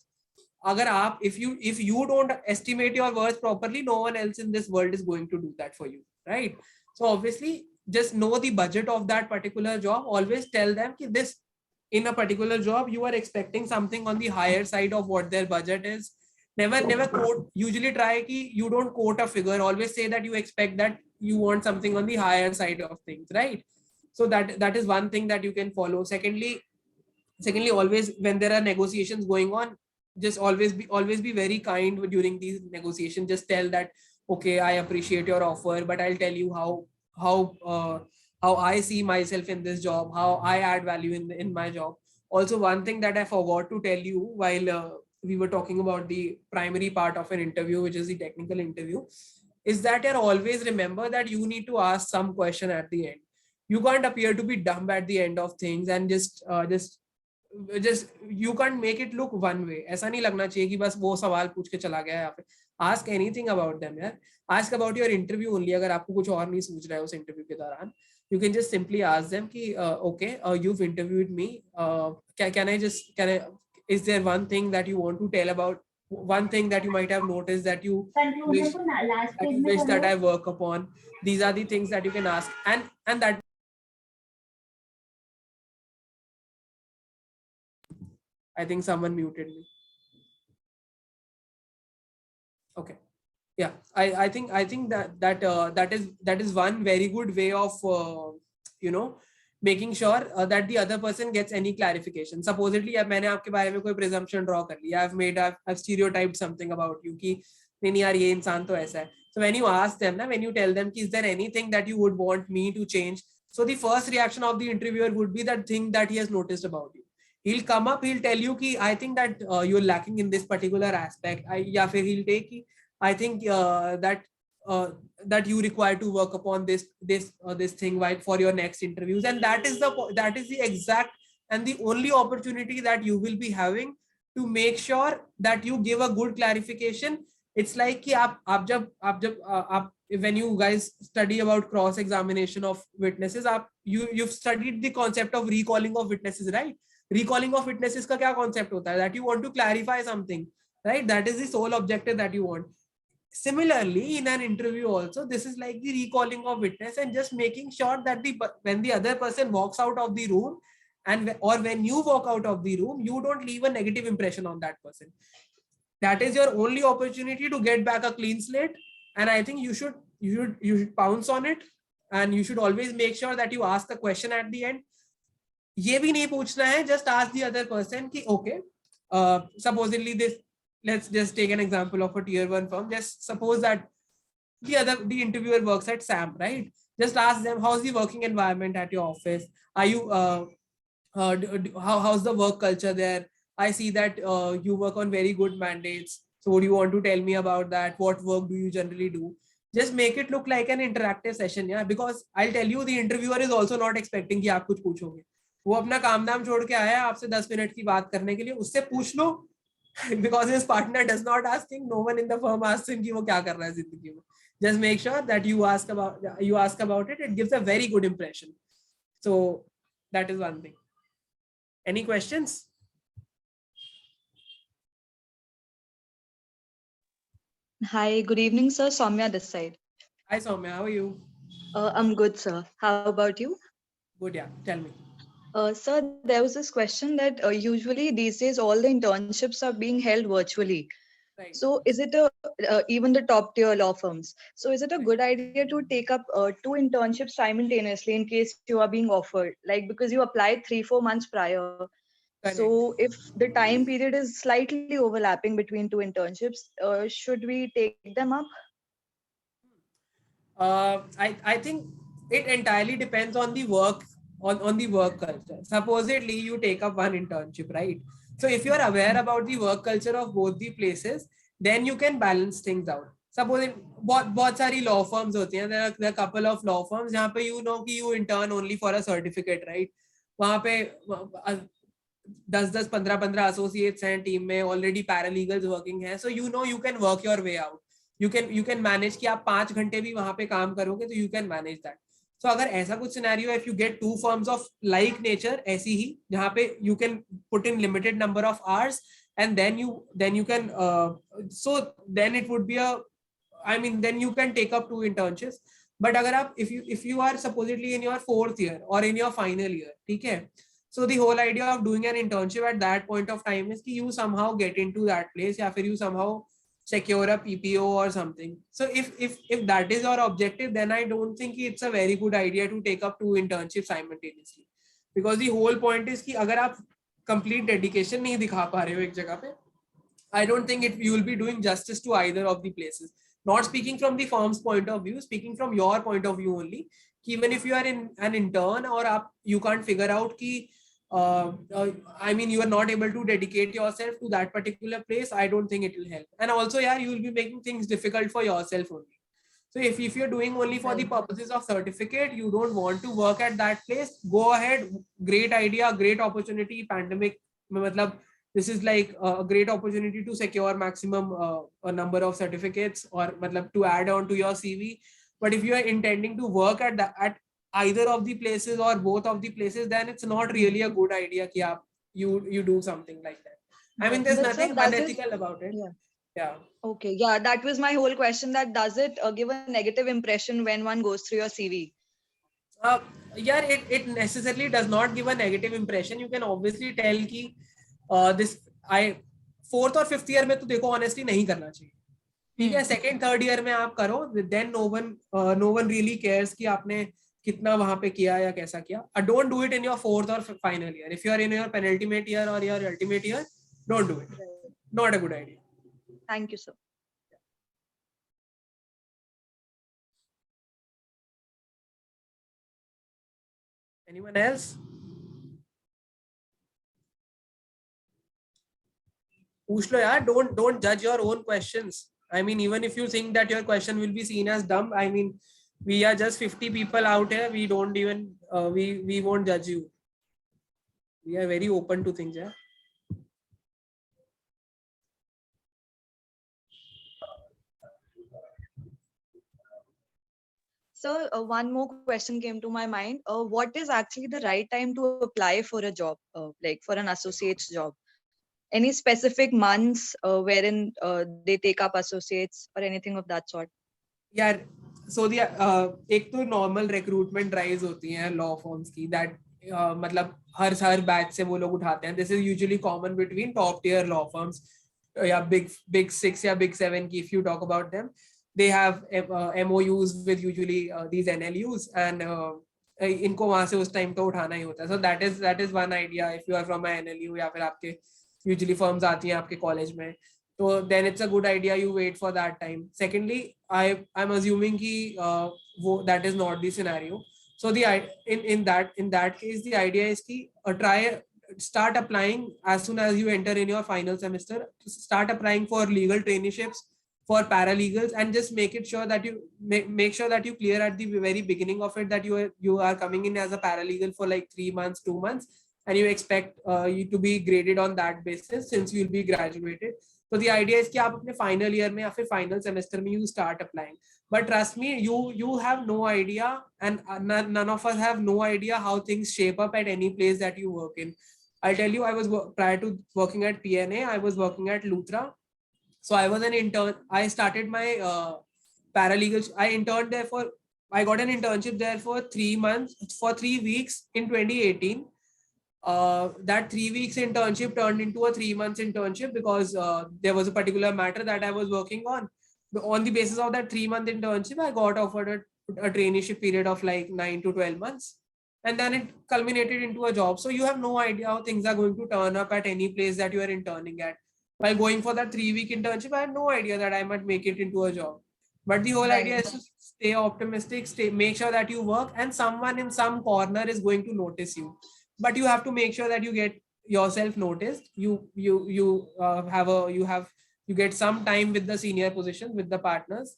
C: अगर आप, if you don't estimate your worth properly, no one else in this world is going to do that for you, right? So obviously just know the budget of that particular job. Always tell them कि this, in a particular job you are expecting something on the higher side of what their budget is. Never quote, usually try ki you don't quote a figure. Always say that you expect that you want something on the higher side of things, right? So that is one thing that you can follow. Secondly, always when there are negotiations going on, just always be very kind during these negotiations. Just tell that, okay, I appreciate your offer, but I'll tell you how I see myself in this job, how I add value in my job. Also, one thing that I forgot to tell you while we were talking about the primary part of an interview, which is the technical interview, is that you always remember that you need to ask some question at the end. You can't appear to be dumb at the end of things and just you can't make it look one way. ऐसा नहीं लगना चाहिए कि बस वो सवाल पूछ के चला गया या फिर ask anything about them, यार. Ask about your interview only. अगर आपको कुछ और नहीं सूझ रहा है उस इंटरव्यू के दौरान, you can just simply ask them कि okay, you've interviewed me, is there one thing that you want to tell about, one thing that you might have noticed that you wish that I work upon? These are the things that you can ask, and that I think someone muted me. Okay. Yeah, I think that is one very good way of making sure that the other person gets any clarification. Supposedly अब मैंने आपके बारे में कोई presumption draw कर लिया, I've stereotyped something about you कि नहीं यार ये इंसान तो ऐसा है. So when you ask them, when you tell them, is there anything that you would want me to change? So the first reaction of the interviewer would be that thing that he has noticed about you. He'll come up, he'll tell you कि I think that you're lacking in this particular aspect. या फिर he'll take I think that you require to work upon this thing for your next interviews, and that is the exact and the only opportunity that you will be having to make sure that you give a good clarification. It's like कि आप when you guys study about cross examination of witnesses, you've studied the concept of recalling of witnesses, right? Recalling of witnesses का क्या concept होता है? That you want to clarify something, right? That is the sole objective that you want. Similarly, in an interview also, this is like the recalling of witness and just making sure that when the other person walks out of the room or when you walk out of the room, you don't leave a negative impression on that person. That is your only opportunity to get back a clean slate. And I think you should pounce on it, and you should always make sure that you ask a question at the end. ये भी नहीं पूछना है, just ask the other person कि okay, supposedly this, let's just take an example of a tier 1 firm. Just suppose that the interviewer works at SAM, right? Just ask them, how's the working environment at your office? Are you how's the work culture there? I see that you work on very good mandates. So what do you want to tell me about that? What work do you generally do? Just make it look like an interactive session, yeah. Because I'll tell you, the interviewer is also not expecting कि आप कुछ पूछोगे. वो अपना काम धाम छोड़ के आया आपसे 10 मिनट की बात करने के लिए, उससे पूछ लो. Because his partner does not asking, no one in the firm asks him कि वो क्या कर रहा है जिंदगी में. Just make sure that you ask about it. It gives a very good impression. So that is one thing. Any questions?
F: Hi, good evening, sir. Soumya this side.
C: Hi Soumya, how are you?
F: I'm good, sir. How about you?
C: Good, yeah. Tell me.
F: Sir, there was this question that usually these days all the internships are being held virtually.
C: Right.
F: So is it even the top tier law firms? So is it a good idea to take up 2 internships simultaneously in case you are being offered? Like because you applied 3-4 months prior.
C: Correct.
F: So if the time period is slightly overlapping between 2 internships, should we take them up?
C: I think it entirely depends on the work on the work culture. Supposedly you take up one internship, right? So if you are aware about the work culture of both the places, then you can balance things out. Suppose बहुत सारी law firms होती हैं. There are a couple of law firms जहाँ पे you know कि you intern only for a certificate, right? वहाँ पे 10 15 associates हैं टीम में, already paralegals working हैं, so you know you can work your way out. You can manage कि आप 5 घंटे भी वहां पे काम करोगे तो you can manage that. So अगर ऐसा कुछ scenario, if you get 2 firms of like nature ऐसी ही जहाँ पे you can put in limited number of hours and then you can so then it would be then you can take up 2 internships. But अगर आप if you are supposedly in your 4th year or in your final year, ठीक है, so the whole idea of doing an internship at that point of time is कि you somehow get into that place या फिर you somehow secure a PPO or something. So if that is your objective, then I don't think it's a very good idea to take up 2 internships simultaneously, because the whole point is कि अगर आप complete dedication नहीं दिखा पा रहे हो एक जगह पे, I don't think you will be doing justice to either of the places. Not speaking from the firm's point of view, speaking from your point of view only. Even if you are in an intern or you can't figure out ki, you are not able to dedicate yourself to that particular place, I don't think it will help. And also, you will be making things difficult for yourself only. So if you're doing only for the purposes of certificate, you don't want to work at that place, go ahead. Great idea, great opportunity. Pandemic, this is like a great opportunity to secure maximum a number of certificates or to add on to your CV. But if you are intending to work at either of the places or both of the places, then it's not really a good idea कि आप you do something like that. I mean, there's
F: But
C: nothing
F: sir, that is-
C: unethical about it. Yeah.
F: Okay, yeah, that was my whole question. That does it give a negative impression when one goes through your CV?
C: It necessarily does not give a negative impression. You can obviously tell कि this 4th और 5th year में तो देखो honestly नहीं करना चाहिए, ठीक है. 2nd 3rd year में आप करो, then no one really cares कि आपने कितना वहां पे किया या कैसा किया. Don't do it in your 4th or final year. If you are in your penultimate year or your ultimate year, don't do it. Not a good idea.
F: Thank you, sir.
C: Anyone else? पूछ लो यार. Don't judge your own questions. I mean, even if you think that your question will be seen as dumb, I mean, we are just 50 people out here. We don't even we won't judge you. We are very open to things. Yeah.
F: So one more question came to my mind. What is actually the right time to apply for a job, like for an associate's job? Any specific months wherein they take up associates or anything of that sort?
C: Yeah. So the एक तो normal recruitment drives होती हैं law firms की, that her batch से वो लोग उठाते हैं. This is usually common between top tier law firms, big 6 या big 7 की, if you talk about them. They have MOUs with usually these NLUs, and इनको वहां से उस टाइम तो उठाना ही होता है. So that is one idea. If you are from a NLU या फिर आपके usually firms आती हैं आपके college में, so then it's a good idea you wait for that time. Secondly, I'm assuming कि that is not the scenario. So in that case, the idea is कि start applying as soon as you enter in your final semester. Start applying for legal traineeships, for paralegals, and just make sure that you clear at the very beginning of it that you are coming in as a paralegal for like 3 months, 2 months, and you expect you to be graded on that basis since you'll be graduated. So the idea is कि आप अपने final year में या फिर final semester में you start applying. But trust me, you have no idea, and none of us have no idea how things shape up at any place that you work in. I'll tell you, prior to working at PNA, I was working at Luthra. So I was an intern. I started my paralegal. I got an internship there for 3 months, for 3 weeks in 2018. That 3 weeks internship turned into a 3 months internship because there was a particular matter that I was working on. On the basis of that 3-month internship, I got offered a traineeship period of like 9 to 12 months. And then it culminated into a job. So you have no idea how things are going to turn up at any place that you are interning at. While going for that 3-week internship, I had no idea that I might make it into a job. But the whole idea is to stay optimistic, make sure that you work, and someone in some corner is going to notice you. But you have to make sure that you get yourself noticed. You get some time with the senior position, with the partners.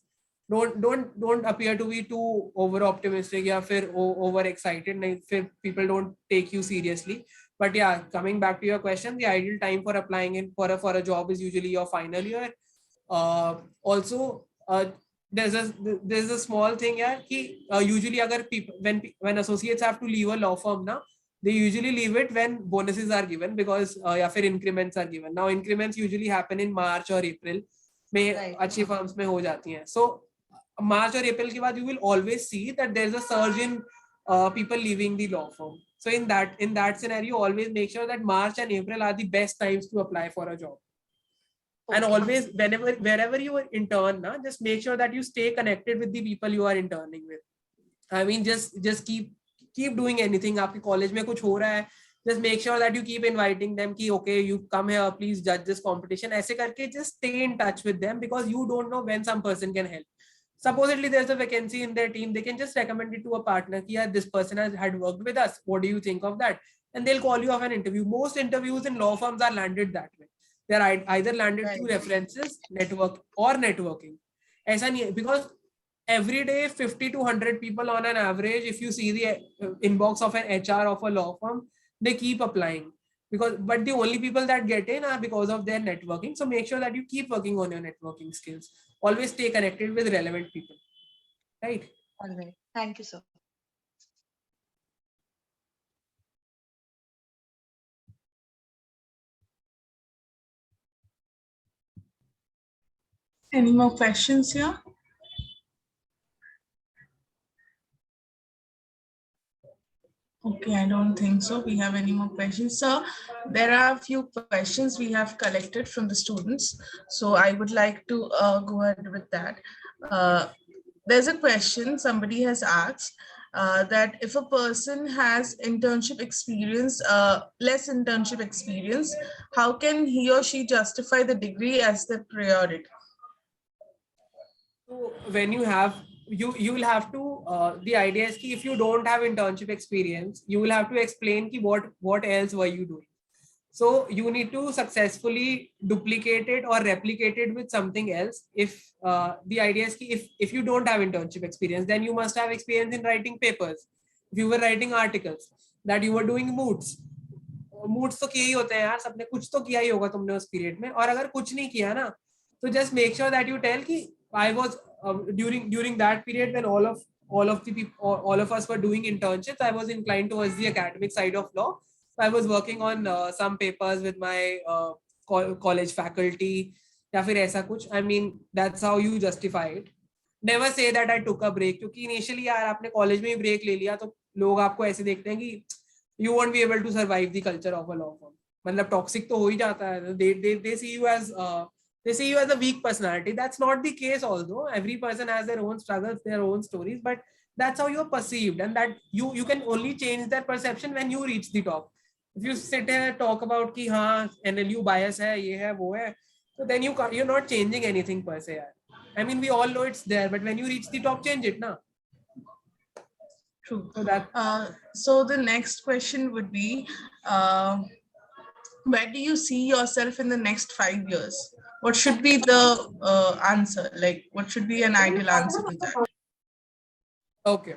C: Don't appear to be too over optimistic or over excited. People don't take you seriously. But yeah, coming back to your question, the ideal time for applying in for a job is usually your final year. Also, there's a small thing here. Usually, agar people when associates have to leave a law firm, na, they usually leave it when bonuses are given because या फिर increments are given. Now increments usually happen in March or April. में
F: Right.
C: अच्छी firms में हो जाती हैं. So March or April के बाद you will always see that there is a surge in people leaving the law firm. So in that scenario, always make sure that March and April are the best times to apply for a job. And
F: Okay.
C: always, wherever you intern, just make sure that you stay connected with the people you are interning with. I mean, just keep doing anything. आपके college में कुछ हो रहा है, just make sure that you keep inviting them कि okay, you come here, please judge this competition. ऐसे करके just stay in touch with them because you don't know when some person can help. Supposedly there's a vacancy in their team, they can just recommend it to a partner कि yeah, this person had worked with us. What do you think of that? And they'll call you off an interview. Most interviews in law firms are landed that way. They're either landed through references, networking. ऐसा नहीं है because every day 50 to 100 people on an average, if you see the inbox of an HR of a law firm, they keep applying but the only people that get in are because of their networking. So make sure that you keep working on your networking skills. Always stay connected with relevant people, right?
F: All right. Thank you, sir.
B: Any more questions here? Okay, I don't think so. We have any more questions. So there are a few questions we have collected from the students. So I would like to go ahead with that. There's a question somebody has asked that if a person has internship experience, less internship experience, how can he or she justify the degree as the priority?
C: So when you have you will have to the idea is कि if you don't have internship experience, you will have to explain कि what else were you doing. So you need to successfully duplicate it or replicate it with something else. If the idea is कि if you don't have internship experience, then you must have experience in writing papers. If you were writing articles, that you were doing moods. Moods तो किए ही होते हैं यार, सबने कुछ तो किया ही होगा तुमने उस पीरियड में. और अगर कुछ नहीं किया ना, तो just make sure that you tell कि I was during that period when all of the people, all of us were doing internships, I was inclined towards the academic side of law. So I was working on some papers with my college faculty या फिर ऐसा कुछ. I mean, that's how you justify it. Never say that I took a break, क्योंकि initially यार आपने college में ही break ले लिया तो लोग आपको ऐसे देखते हैं कि you won't be able to survive the culture of a law firm. मतलब टॉक्सिक तो हो ही जाता है. They see you as a weak personality. That's not the case. Although every person has their own struggles, their own stories, but that's how you're perceived, and that you can only change that perception when you reach the top. If you sit here and talk about कि हाँ NLU bias है, ये है वो है, so then you're not changing anything per se. I mean, we all know it's there, but when you reach the top, change it, na.
B: True.
C: So that.
B: So the next question would be, where do you see yourself in the next 5 years? What should be the answer? Like, what should be an ideal answer to that?
C: Okay.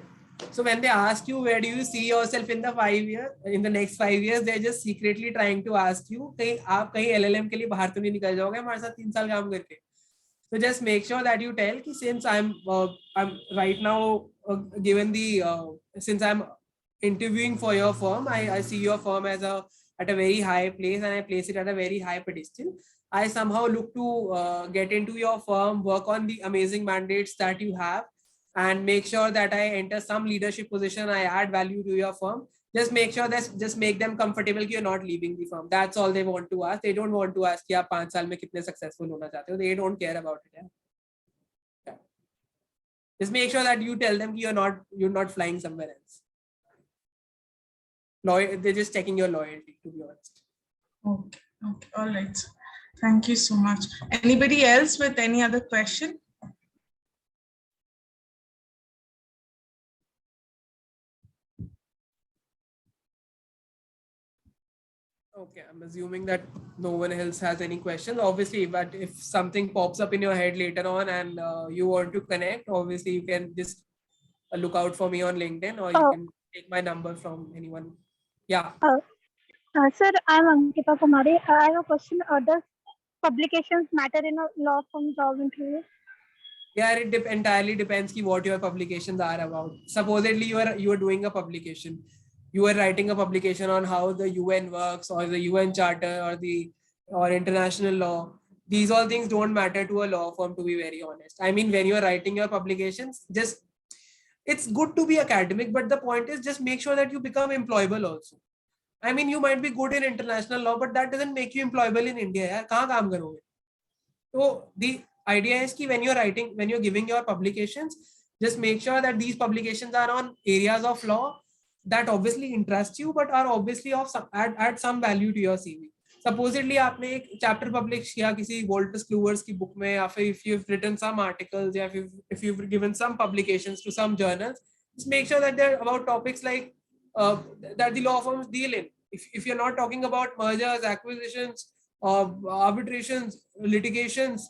C: So when they ask you where do you see yourself in the next 5 years, they're just secretly trying to ask you, कहीं आप कहीं LLM के लिए बाहर तो नहीं निकल जाओगे हमारे साथ 3 साल काम करके. So just make sure that you tell कि since I'm right now since I'm interviewing for your firm, I see your firm as at a very high place and I place it at a very high pedestal. I somehow look to get into your firm, work on the amazing mandates that you have, and make sure that I enter some leadership position, I add value to your firm. Just make sure that just make them comfortable that you're not leaving the firm. That's all they want to ask. They don't want to ask कि आप 5 साल में कितने successful होना चाहते हो. They don't care about it. Yeah. Just make sure that you tell them you're not flying somewhere else. They're just checking your loyalty, to be honest.
B: Okay. All right. Thank you so much. Anybody else with any other question?
C: Okay, I'm assuming that no one else has any questions, obviously, but if something pops up in your head later on and you want to connect, obviously you can just look out for me on LinkedIn, or you can take my number from anyone. Yeah.
G: Sir, I'm Ankita Kumari. I have a question. Does publications matter in a law firm job interview?
C: Yeah, it entirely depends ki what your publications are about. Supposedly you are doing a publication. You are writing a publication on how the UN works or the UN Charter or international law. These all things don't matter to a law firm, to be very honest. I mean, when you are writing your publications, just it's good to be academic, but the point is just make sure that you become employable also. I mean, you might be good in international law, but that doesn't make you employable in India. यार कहाँ काम करोगे? So the idea is कि when you're giving your publications, just make sure that these publications are on areas of law that obviously interest you, but are obviously of add some value to your CV. Supposedly आपने एक chapter publish किया किसी Wolters Kluwer's की book में, या फिर if you've written some articles, या if you've given some publications to some journals, just make sure that they're about topics like that the law firms deal in. If you're not talking about mergers, acquisitions, arbitrations, litigations,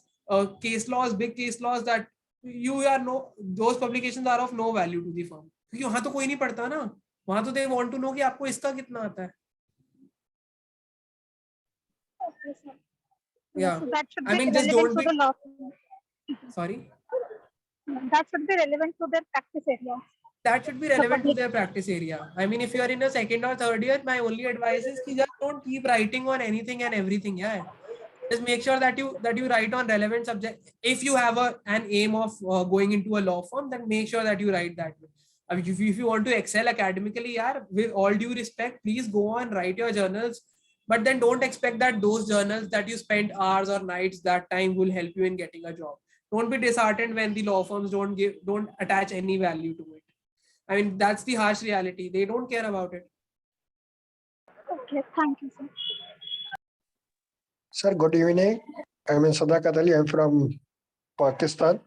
C: case laws, big case laws, that those publications are of no value to the firm. क्योंकि वहां तो कोई नहीं पढ़ता ना, वहां तो they want to know कि आपको इसका कितना आता है.
G: Okay, sir.
C: Yeah.
G: So that should
C: I
G: be
C: mean, just
G: relevant
C: don't
G: to
C: be.
G: the law firm.
C: Sorry.
G: That should be relevant to their practice area.
C: That should be relevant to their practice area. I mean, if you are in a second or third year, my only advice is कि just don't keep writing on anything and everything. Yeah. Just make sure that you write on relevant subject. If you have an aim of going into a law firm, then make sure that you write that way. I mean, if you want to excel academically, yeah, with all due respect, please go on, write your journals. But then don't expect that those journals that you spend hours or nights that time will help you in getting a job. Don't be disheartened when the law firms don't attach any value to it. I mean, that's the harsh reality. They don't care about it.
G: Okay, thank you, sir.
H: Sir, good evening. I'm Sadakat Ali. I'm from Pakistan.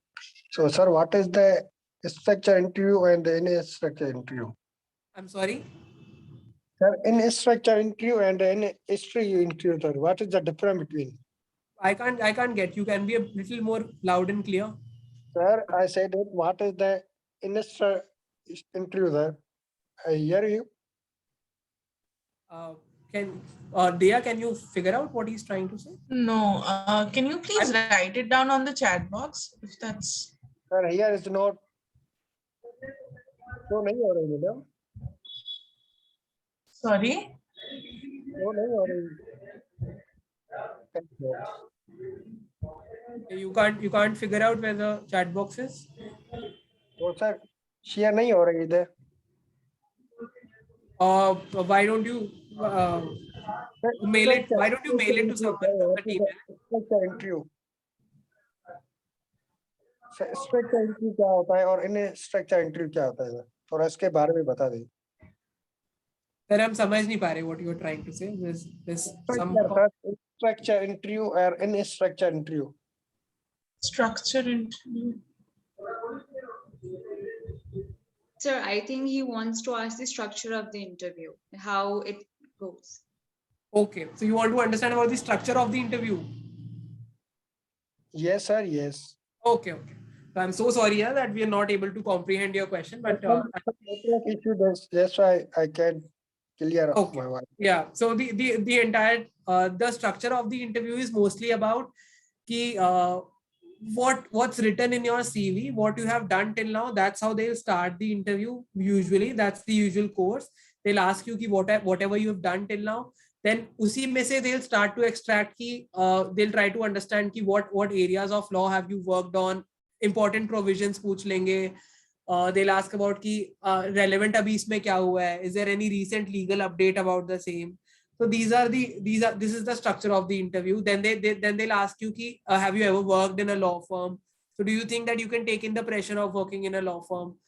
H: So, sir, what is the structure interview and the in-structure interview?
C: I'm sorry.
H: Sir, in-structure interview and in-history interview, sir, what is the difference between?
C: I can't get. You can be a little more loud and clear.
H: Sir, I said that what is the in-structure interview, sir? I hear you.
C: Dia, can you figure out what he's trying to say?
B: No, can you please write it down on the chat box if that's.
H: Sir, here is not. No, nahi ho rahi, madam.
B: Sorry.
H: No, nahi ho rahi.
C: You can't figure out where the chat box is?
H: No, sir, share nahi ho rahi idhar.
C: Why don't you mail it? Why don't you mail it to someone from the team?
H: Structure interview. Structure interview क्या होता है और इन structure interview क्या होता है, थोड़ा इसके बारे में बता दें.
C: Sir, हम समझ नहीं पा रहे what you are trying to say. There's some
H: structure interview or in structure interview.
B: Structure interview.
A: Sir, I think he wants to ask the structure of the interview, how it goes.
C: Okay, so you want to understand about the structure of the interview?
H: Yes, sir. Yes.
C: Okay. So I'm so sorry that we are not able to comprehend your question, but
H: that's why I can clear up
C: okay.
H: my mind.
C: Yeah. So the entire the structure of the interview is mostly about what's written in your CV, what you have done till now. That's how they'll start the interview. Usually, that's the usual course. They'll ask you whatever you have done till now. Then usi mein se they'll start to extract they'll try to understand what areas of law have you worked on. Important provisions पूछ लेंगे. They'll ask about relevant abhi isme kya hua hai. Is there any recent legal update about the same? So this is the structure of the interview. Then they'll ask you have you ever worked in a law firm? So do you think that you can take in the pressure of working in a law firm?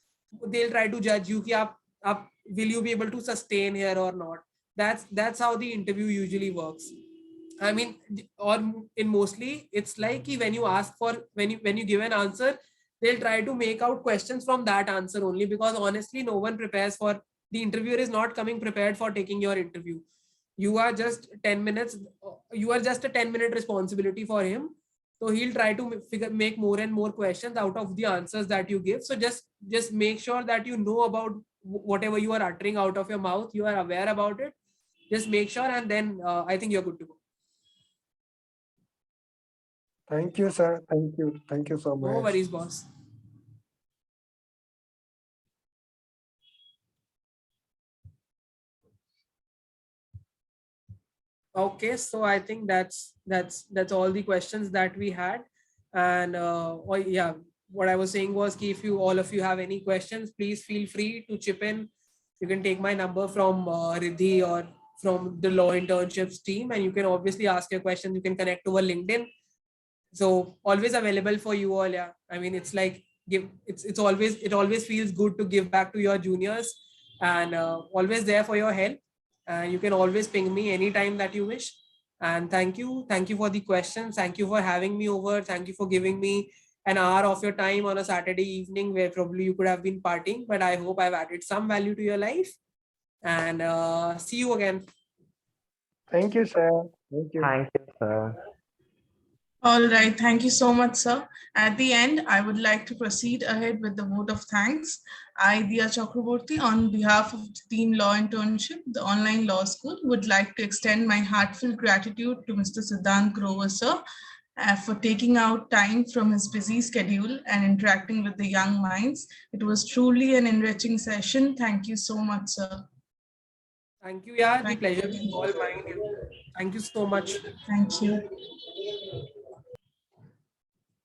C: They'll try to judge you will you be able to sustain here or not? That's how the interview usually works. I mean, or in mostly it's like when you give an answer, they'll try to make out questions from that answer only, because honestly no one prepares for the interviewer is not coming prepared for taking your interview. You are just 10 minutes, you are just a 10-minute responsibility for him. So he'll try to make more and more questions out of the answers that you give. So just make sure that you know about whatever you are uttering out of your mouth, you are aware about it. just make sure, and then I think you're good to go.
H: Thank you, sir. Thank you. Thank you so
C: No
H: much.
C: worries, boss. Okay, so I think that's all the questions that we had. And oh yeah, what I was saying was ki if you all of you have any questions, please feel free to chip in. You can take my number from Riddhi or from the law internships team, and you can obviously ask your questions. You can connect over LinkedIn. So always available for you all. Yeah, I mean it's like it always feels good to give back to your juniors, and always there for your help. You can always ping me anytime that you wish. And thank you for the questions. Thank you for having me over. Thank you for giving me an hour of your time on a Saturday evening where probably you could have been partying, but I hope I've added some value to your life. And see you again.
H: Thank you, sir. Thank you.
D: Thank you, sir.
B: All right, thank you so much, sir. At the end, I would like to proceed ahead with the vote of thanks. I, Diya Chakraborty, on behalf of the Team Law Internship, the online law school, would like to extend my heartfelt gratitude to Mr. Siddhant Grover, sir, for taking out time from his busy schedule and interacting with the young minds. It was truly an enriching session. Thank you so much, sir.
C: Thank you. Yeah, the
B: Thank
C: pleasure
B: you.
C: is all mine. Thank you so much.
B: Thank you.